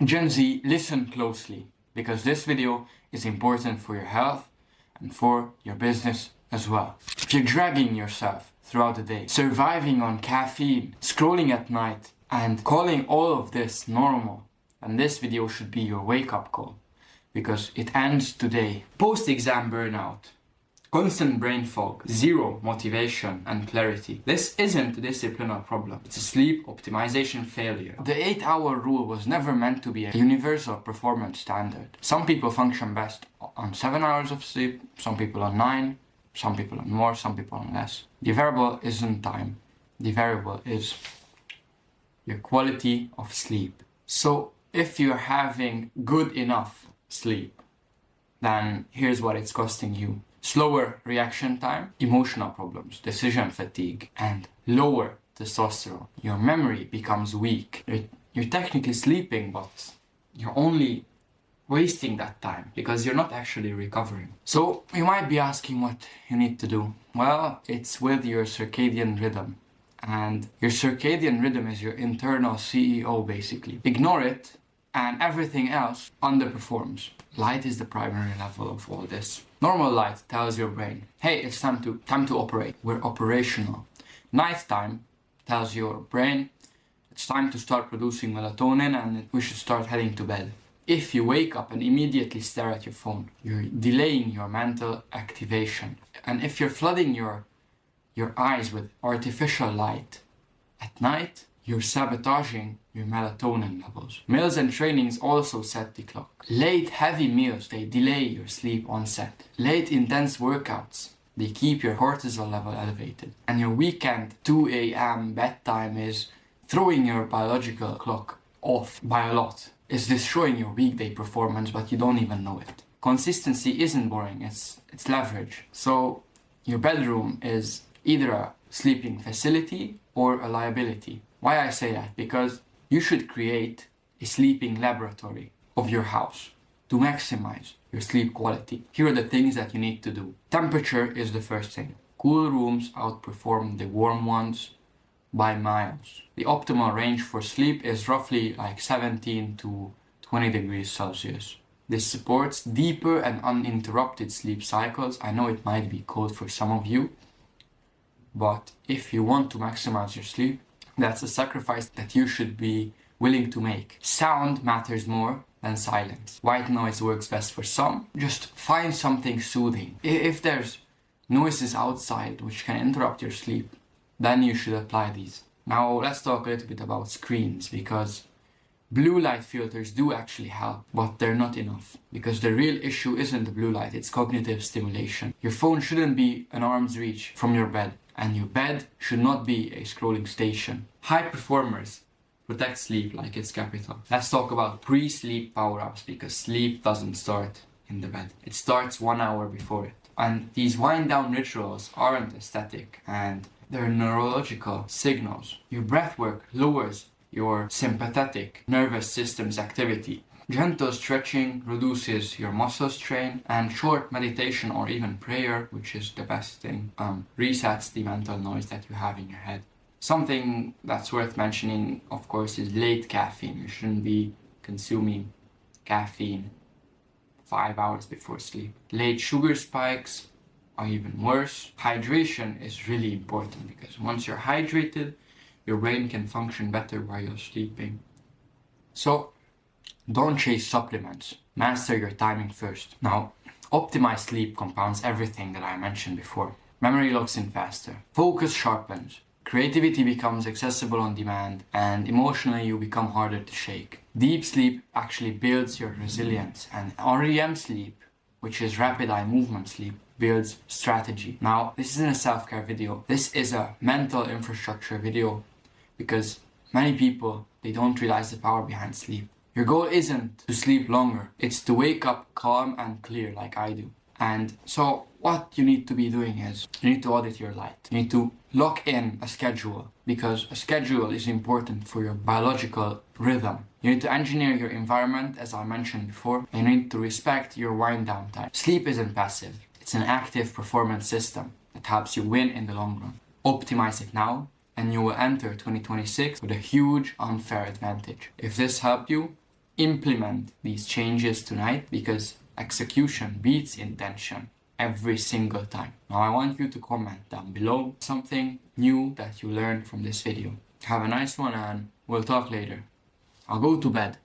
Gen Z, listen closely, because this video is important for your health and for your business as well. If you're dragging yourself throughout the day, surviving on caffeine, scrolling at night, and calling all of this normal, then this video should be your wake-up call, because it ends today. Post-exam burnout, constant brain fog, zero motivation and clarity. This isn't a disciplinary problem, it's a sleep optimization failure. The 8-hour rule was never meant to be a universal performance standard. Some people function best on 7 hours of sleep, some people on 9, some people on more, some people on less. The variable isn't time, the variable is your quality of sleep. So if you're having good enough sleep, then here's what it's costing you. Slower reaction time, emotional problems, decision fatigue, and lower testosterone. Your memory becomes weak. You're technically sleeping, but you're only wasting that time because you're not actually recovering. So you might be asking what you need to do. Well, it's with your circadian rhythm. And your circadian rhythm is your internal CEO basically. Ignore it and everything else underperforms. Light is the primary level of all this. Normal light tells your brain, hey, it's time to operate. We're operational. Nighttime tells your brain, it's time to start producing melatonin and we should start heading to bed. If you wake up and immediately stare at your phone, you're delaying your mental activation. And if you're flooding your eyes with artificial light at night, you're sabotaging your melatonin levels. Meals and trainings also set the clock. Late heavy meals, they delay your sleep onset. Late intense workouts, they keep your cortisol level elevated. And your weekend 2 a.m. bedtime is throwing your biological clock off by a lot. It's destroying your weekday performance, but you don't even know it. Consistency isn't boring, it's leverage. So your bedroom is either a sleeping facility or a liability. Why I say that? Because you should create a sleeping laboratory of your house to maximize your sleep quality. Here are the things that you need to do. Temperature is the first thing. Cool rooms outperform the warm ones by miles. The optimal range for sleep is roughly like 17 to 20 degrees Celsius. This supports deeper and uninterrupted sleep cycles. I know it might be cold for some of you, but if you want to maximize your sleep, that's a sacrifice that you should be willing to make. Sound matters more than silence. White noise works best for some. Just find something soothing. If there's noises outside which can interrupt your sleep, then you should apply these. Now let's talk a little bit about screens, because blue light filters do actually help, but they're not enough. Because the real issue isn't the blue light, it's cognitive stimulation. Your phone shouldn't be an arm's reach from your bed, and your bed should not be a scrolling station. High performers protect sleep like it's capital. Let's talk about pre-sleep power-ups, because sleep doesn't start in the bed. It starts 1 hour before it. And these wind-down rituals aren't aesthetic, and they're neurological signals. Your breathwork lowers your sympathetic nervous system's activity. Gentle stretching reduces your muscle strain, and short meditation or even prayer, which is the best thing, resets the mental noise that you have in your head. Something that's worth mentioning, of course, is late caffeine. You shouldn't be consuming caffeine 5 hours before sleep. Late sugar spikes are even worse. Hydration is really important, because once you're hydrated, your brain can function better while you're sleeping. So don't chase supplements. Master your timing first. Now, optimized sleep compounds everything that I mentioned before. Memory locks in faster. Focus sharpens. Creativity becomes accessible on demand, and emotionally you become harder to shake. Deep sleep actually builds your resilience, and REM sleep, which is rapid eye movement sleep, builds strategy. Now, this isn't a self-care video. This is a mental infrastructure video, because many people, they don't realize the power behind sleep. Your goal isn't to sleep longer, it's to wake up calm and clear like I do. And so what you need to be doing is, you need to audit your light. You need to lock in a schedule, because a schedule is important for your biological rhythm. You need to engineer your environment, as I mentioned before, and you need to respect your wind down time. Sleep isn't passive, it's an active performance system that helps you win in the long run. Optimize it now, and you will enter 2026 with a huge unfair advantage. If this helped you, implement these changes tonight, because execution beats intention every single time. Now I want you to comment down below something new that you learned from this video. Have a nice one and we'll talk later. I'll go to bed.